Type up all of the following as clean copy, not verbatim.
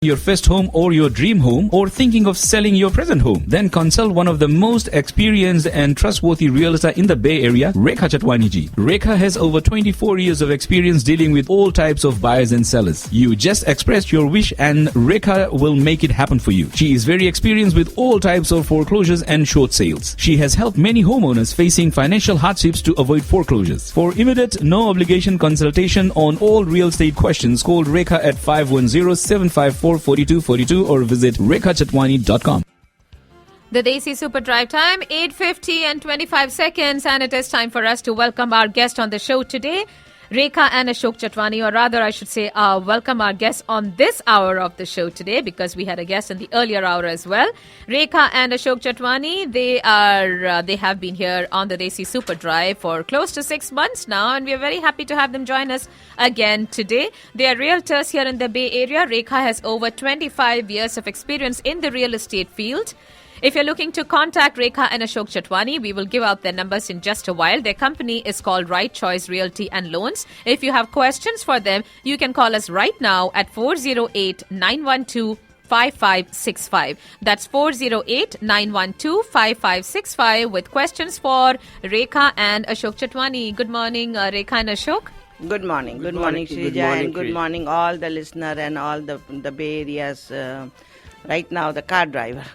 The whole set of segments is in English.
your first home or your dream home, or thinking of selling your present home? Then consult one of the most experienced and trustworthy realtor in the Bay Area, Rekha Chatwani ji. Rekha has over 24 years of experience dealing with all types of buyers and sellers. You just express your wish and Rekha will make it happen for you. She is very experienced with all types of foreclosures and short sales. She has helped many homeowners facing financial hardships to avoid foreclosures. For immediate, no obligation consultation on all real estate questions, call Rekha at 510-754-4242 or visit rekhachatwani.com. The Desi Super Drive time, 8:50 and 25 seconds, and it is time for us to welcome our guest on the show today, Rekha and Ashok Chatwani, or rather I should say welcome our guests on this hour of the show today, because we had a guest in the earlier hour as well. Rekha and Ashok Chatwani, they have been here on the Desi Super Drive for close to 6 months now, and we are very happy to have them join us again today. They are realtors here in the Bay Area. Rekha has over 25 years of experience in the real estate field. If you're looking to contact Rekha and Ashok Chatwani, we will give out their numbers in just a while. Their company is called Right Choice Realty and Loans. If you have questions for them, you can call us right now at 408-912-5565. That's 408-912-5565 with questions for Rekha and Ashok Chatwani. Good morning, Rekha and Ashok. Good morning. Good morning, Shrija, and good morning all the listener and all the Bay Area's right now the car driver.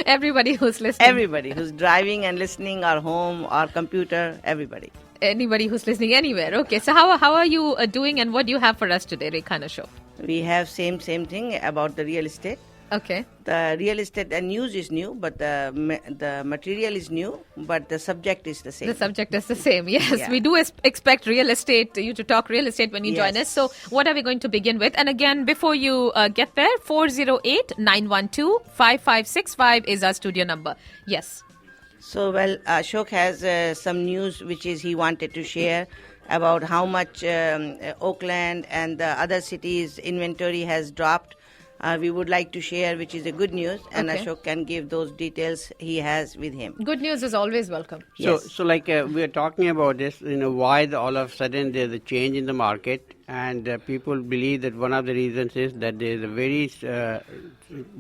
Everybody who's listening. Everybody who's driving and listening, or home or computer, everybody. Anybody who's listening anywhere. Okay, so how are you doing, and what do you have for us today, Rekha and Ashok? We have same thing about the real estate. Okay. The real estate, the news is new, but the material is new, but the subject is the same. The subject is the same, yes. Yeah. We do expect you to talk real estate when you join us. So what are we going to begin with? And again, before you get there, 408-912-5565 is our studio number. Yes. So, Ashok has some news which is he wanted to share about how much Oakland and the other cities' inventory has dropped. We would like to share, which is a good news, and Okay. Ashok can give those details he has with him. Good news is always welcome. Yes. So we are talking about this, why all of a sudden there's a change in the market, and people believe that one of the reasons is that there's a very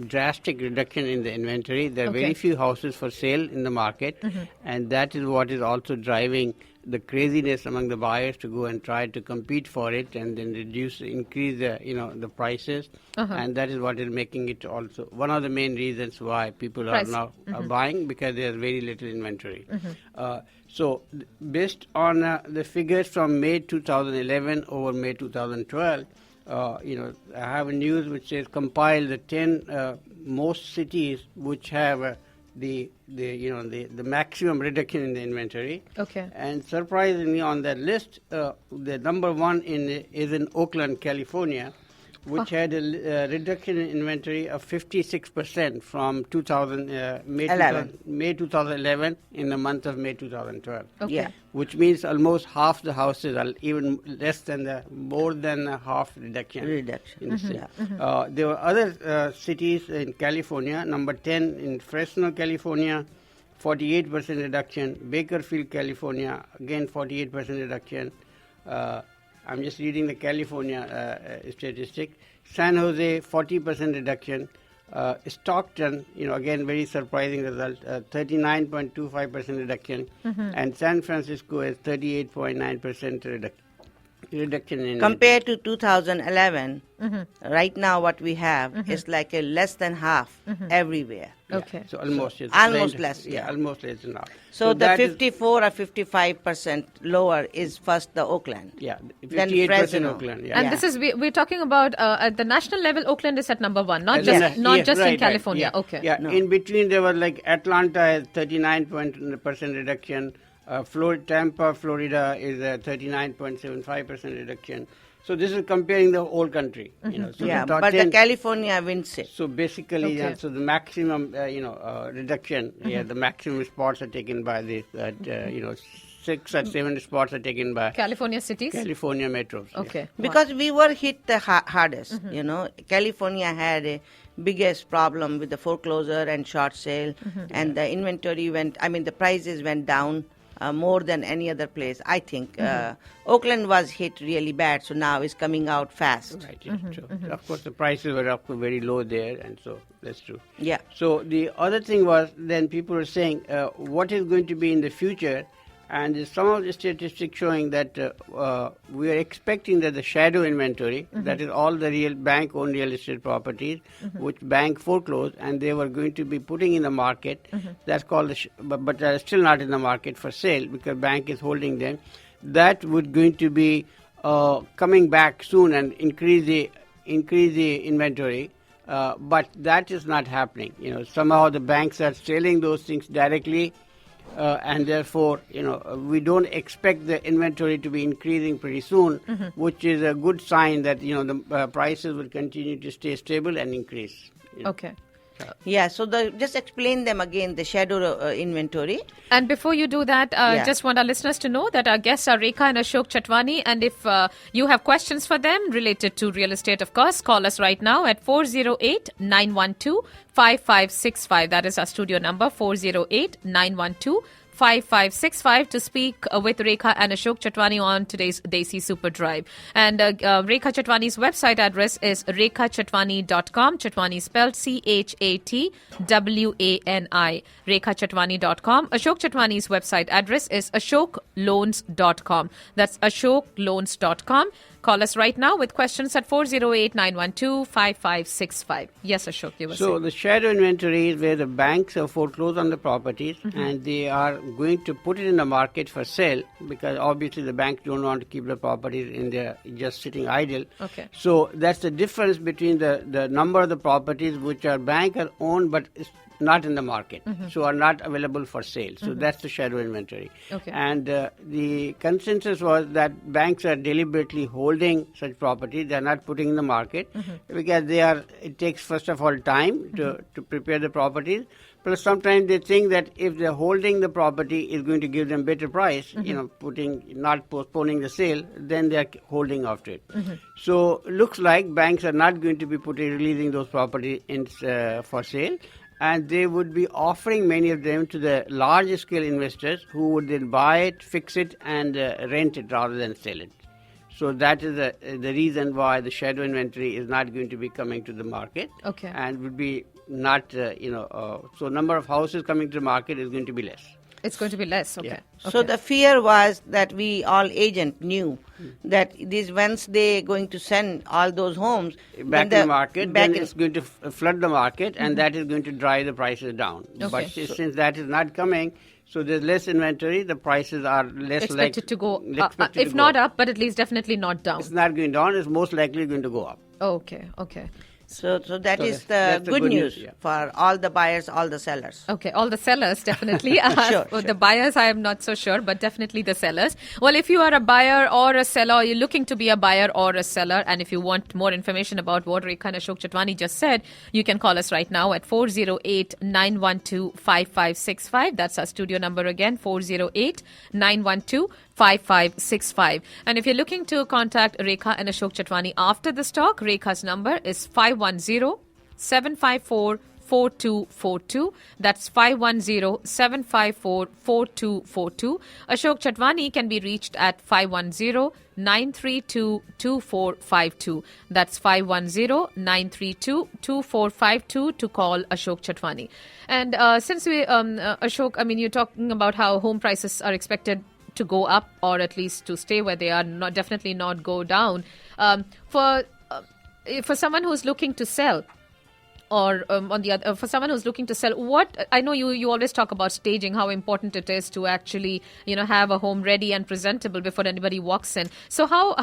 drastic reduction in the inventory. There are very few houses for sale in the market, and that is what is also driving the craziness among the buyers to go and try to compete for it, and then increase the prices, and that is what is making it also one of the main reasons why people are now buying, because there's very little inventory. So based on the figures from May 2011 over May 2012, I have a news which says compile the 10 most cities which have the maximum reduction in the inventory. Okay. And surprisingly, on that list, the number one is in Oakland, California, which had a reduction in inventory of 56% from May 2011 in the month of May 2012. Okay. Yeah. Which means almost half the houses are even less than more than half reduction. In the sale. There were other cities in California. Number 10 in Fresno, California, 48% reduction. Bakersfield, California, again 48% reduction. I'm just reading the California statistic. San Jose, 40% reduction. Stockton, again, very surprising result, 39.25% reduction. And San Francisco has 38.9% reduction in Compared to 2011, right now what we have is like a less than half everywhere. Okay. So almost less. Yeah, almost less than half. So the that is- 54 or 55% lower is first the Oakland. Yeah, Then 58% Fresno. Oakland. Yeah. And Yeah. this is, we're talking about at the national level, Oakland is at number one, not Yes, just yes, in right, California. right, Okay. Yeah, No. in between there was like Atlanta has 39% reduction. Tampa, Florida is a 39.75% reduction. So this is comparing the whole country. So Yeah, the top but 10 the California wins it. So basically, Okay. so the maximum, reduction. Yeah, the maximum spots are taken by this. 6 or 7 spots are taken by California cities? California metros. yeah. Okay. Because we were hit the hardest, California had a biggest problem with the foreclosure and short sale, and the inventory the prices went down more than any other place, I think. Oakland was hit really bad, so now it's coming out fast. Right, yeah, true. Of course, the prices were up very low there, and so that's true. Yeah. So the other thing was, then people were saying, what is going to be in the future? And there's some of the statistics showing that we are expecting that the shadow inventory, that is all the real bank-owned real estate properties, which bank foreclosed, and they were going to be putting in the market. That's called, but they're still not in the market for sale because bank is holding them. That would going to be coming back soon and increase the inventory. But that is not happening. Somehow the banks are selling those things directly. And therefore, we don't expect the inventory to be increasing pretty soon, which is a good sign that, the prices will continue to stay stable and increase. Okay. Yeah, so just explain them again, the shadow inventory. And before you do that, just want our listeners to know that our guests are Rekha and Ashok Chatwani. And if you have questions for them related to real estate, of course, call us right now at 408-912-5565. That is our studio number, 408-912-5565 to speak with Rekha and Ashok Chatwani on today's Desi Super Drive. And Rekha Chatwani's website address is rekhachatwani.com. Chatwani spelled Chatwani. rekhachatwani.com. Ashok Chatwani's website address is ashokloans.com. That's ashokloans.com. Call us right now with questions at 408-912-5565. Yes, Ashok, you were saying. So the shadow inventory is where the banks have foreclosed on the properties and they are going to put it in the market for sale because obviously the banks don't want to keep the properties in there just sitting idle. Okay. So that's the difference between the number of the properties which are banker owned but is not in the market, so are not available for sale. So that's the shadow inventory. Okay. And the consensus was that banks are deliberately holding such properties. They are not putting in the market because it takes first of all time to prepare the properties. Plus sometimes they think that if they're holding the property is going to give them better price, not postponing the sale, then they're holding after it. So looks like banks are not going to be releasing those properties for sale. And they would be offering many of them to the large scale investors who would then buy it, fix it, and rent it rather than sell it. So that is the reason why the shadow inventory is not going to be coming to the market. Okay. And would be not, so number of houses coming to the market is going to be less. It's going to be less, okay. Yeah. Okay. So the fear was that we all agent knew that once they going to send all those homes back in the market, then it's going to flood the market and that is going to drive the prices down. Okay. But since that is not coming, so there's less inventory, the prices are less expected to go up, if not up, but at least definitely not down. It's not going down, it's most likely going to go up. Okay. So that is the good news for all the buyers, all the sellers. Okay, all the sellers, definitely. Sure. The buyers, I am not so sure, but definitely the sellers. Well, if you are a buyer or a seller, or you're looking to be a buyer or a seller, and if you want more information about what Rekha and Ashok Chatwani just said, you can call us right now at 408-912-5565. That's our studio number again, 408-912-5565. And if you're looking to contact Rekha and Ashok Chatwani after this talk, Rekha's number is 510-754-4242. That's 510-754-4242. Ashok Chatwani can be reached at 510-932-2452. That's 510-932-2452 to call Ashok Chatwani. And since we, Ashok, you're talking about how home prices are expected to go up or at least to stay where they are, definitely not go down. For someone who's looking to sell, or for someone who's looking to sell, what I know you always talk about staging, how important it is to actually have a home ready and presentable before anybody walks in. So how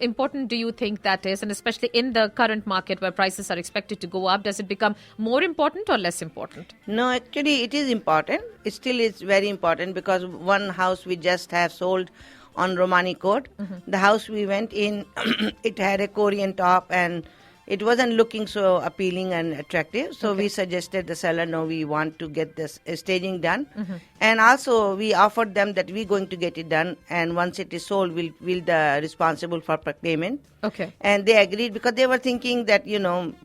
important do you think that is, and especially in the current market where prices are expected to go up, does it become more important or less important? No, actually it is important. It still is very important because one house we just have sold on Romani Court. The house we went in, it had a Korean top and it wasn't looking so appealing and attractive. So we suggested the seller, no, we want to get this staging done. And also we offered them that we're going to get it done. And once it is sold, we'll the responsible for payment. Okay. And they agreed because they were thinking that,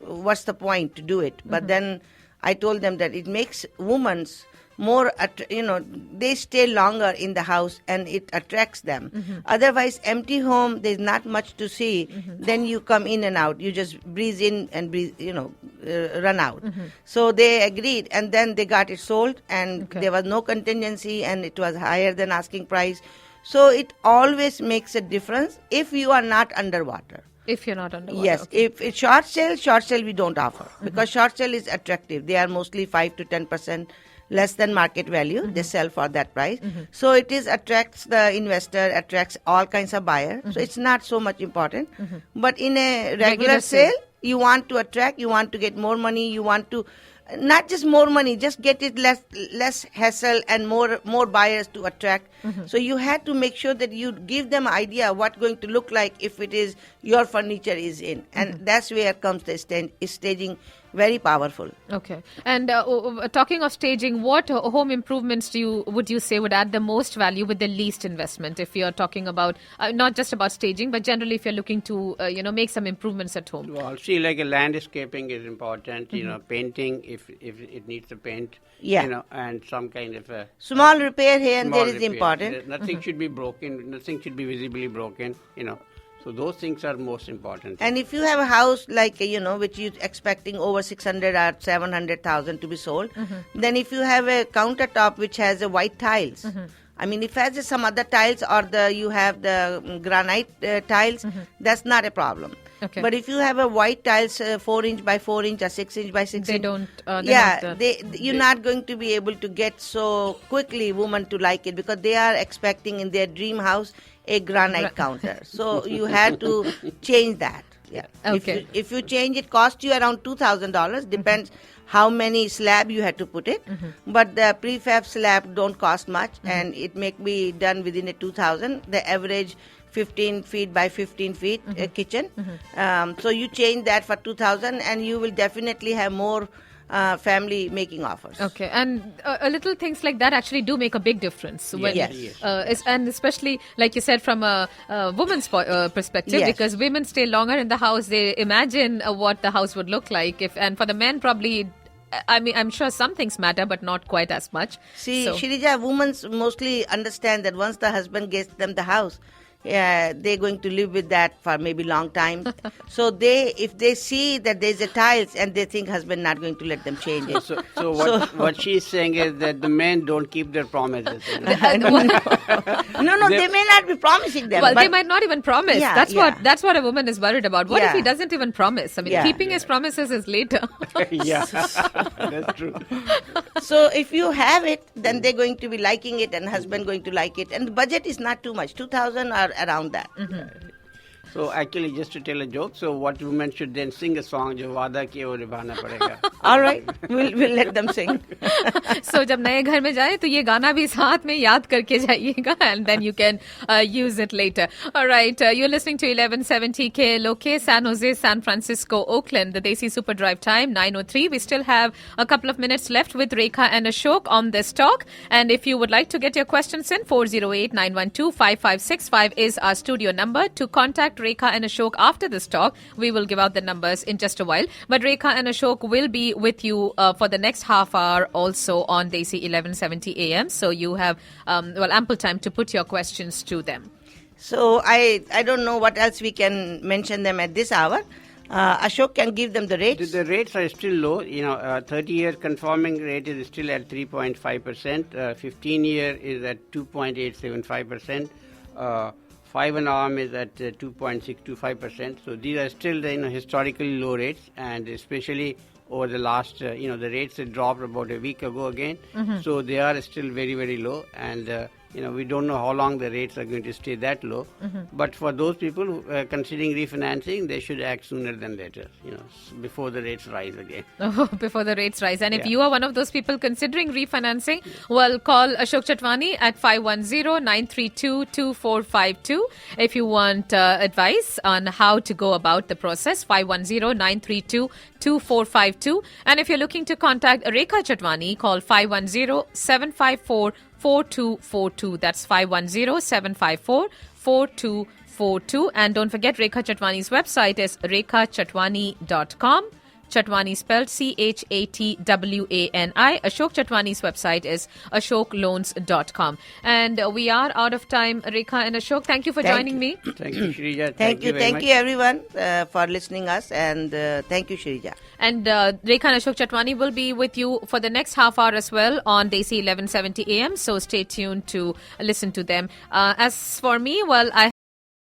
what's the point to do it? But then I told them that it makes women's more, they stay longer in the house and it attracts them. Otherwise, empty home, there's not much to see. Then you come in and out. You just breeze in and breeze, run out. So they agreed, and then they got it sold, and there was no contingency, and it was higher than asking price. So it always makes a difference if you are not underwater. If you're not underwater. Yes, okay. if it's short sale we don't offer because short sale is attractive. They are mostly 5 to 10% less than market value. They sell for that price. So it attracts the investor, attracts all kinds of buyers. So it's not so much important. But in a regular sale, you want to attract, you want to get more money, you want to not just more money, just get it less hassle and more buyers to attract. So you had to make sure that you give them an idea of what's going to look like if it is your furniture is in, and that's where comes the staging. Very powerful. Okay. And talking of staging, what home improvements would you say would add the most value with the least investment? If you're talking about not just about staging, but generally if you're looking to make some improvements at home. Well, see, like a landscaping is important. Painting if it needs a paint. Yeah. And some kind of a small repair here and there is important. Nothing should be broken. Nothing should be visibly broken. So those things are most important. And if you have a house like, which you're expecting over 600 or 700,000 to be sold, then if you have a countertop which has a white tiles, I mean, if it has some other tiles or you have the granite tiles, that's not a problem. Okay. But if you have a white tiles 4 inch by 4 inch or 6 inch by 6 they inch, don't. You're not going to be able to get so quickly women to like it because they are expecting in their dream house a granite counter. So you have to change that. Yeah. Okay. If you change it, cost you around $2,000. Depends how many slab you have to put it. But the prefab slab don't cost much, and it may be done within a 2,000. The average 15 feet by 15 feet kitchen. So you change that for 2,000, and you will definitely have more family making offers. Okay, and little things like that actually do make a big difference. When, Yes. And especially, like you said, from a woman's perspective, Yes. because women stay longer in the house, they imagine what the house would look like. And for the men, probably, I mean, I'm sure some things matter, but not quite as much. See, So- Shirija, women mostly understand that once the husband gets them the house, they're going to live with that for maybe long time. So if they see that there's a tiles and they think husband not going to let them change it. So what she's saying is that the men don't keep their promises. No, they may not be promising them. Well, but they might not even promise. Yeah, That's what a woman is worried about. What if he Yeah. doesn't even promise? I mean, Yeah. keeping his promises is later. Yeah, that's true. So if you have it, then they're going to be liking it and husband going to like it. And the budget is not too much, 2,000 or around that. So actually, just to tell a joke, so what women should then sing a song, जो वादा किए वो निभाना पड़ेगा. All right, we'll let them sing. So जब नए घर में जाए तो ये गाना भी साथ में याद करके जाइएगा, and then you can use it later. All right, you're listening to 1170 KLOK, San Jose, San Francisco, Oakland, the Desi Super Drive time, 9:03. We still have a couple of minutes left with Rekha and Ashok on this talk. And if you would like to get your questions in, 408-912-5565 is our studio number. To contact Rekha and Ashok after this talk, we will give out the numbers in just a while. But Rekha and Ashok will be with you for the next half hour also on Desi 1170 AM. So you have ample time to put your questions to them. So I don't know what else we can mention them at this hour. Ashok can give them the rates. The rates are still low. 30-year conforming rate is still at 3.5%. 15-year is at 2.875%. 5-and-arm is at 2.625%. So these are still the historically low rates, and especially over the last, the rates had dropped about a week ago again. So they are still very, very low, and we don't know how long the rates are going to stay that low. But for those people who are considering refinancing, they should act sooner than later, before the rates rise again. Before the rates rise. And if Yeah. you are one of those people considering refinancing, well, call Ashok Chatwani at 510-932-2452 if you want advice on how to go about the process, 510-932-2452. And if you're looking to contact Rekha Chatwani, call 510-754-4242. That's 510-754-4242. And don't forget, Rekha Chatwani's website is rekhachatwani.com. Chatwani spelled Chatwani. Ashok Chatwani's website is ashokloans.com. And we are out of time. Rekha and Ashok, thank you for joining me. Thank you, Shrija. Thank you, very much. everyone, for listening us, and thank you, Shirija. And Rekha and Ashok Chatwani will be with you for the next half hour as well on Desi 1170 AM. So stay tuned to listen to them. As for me, well, I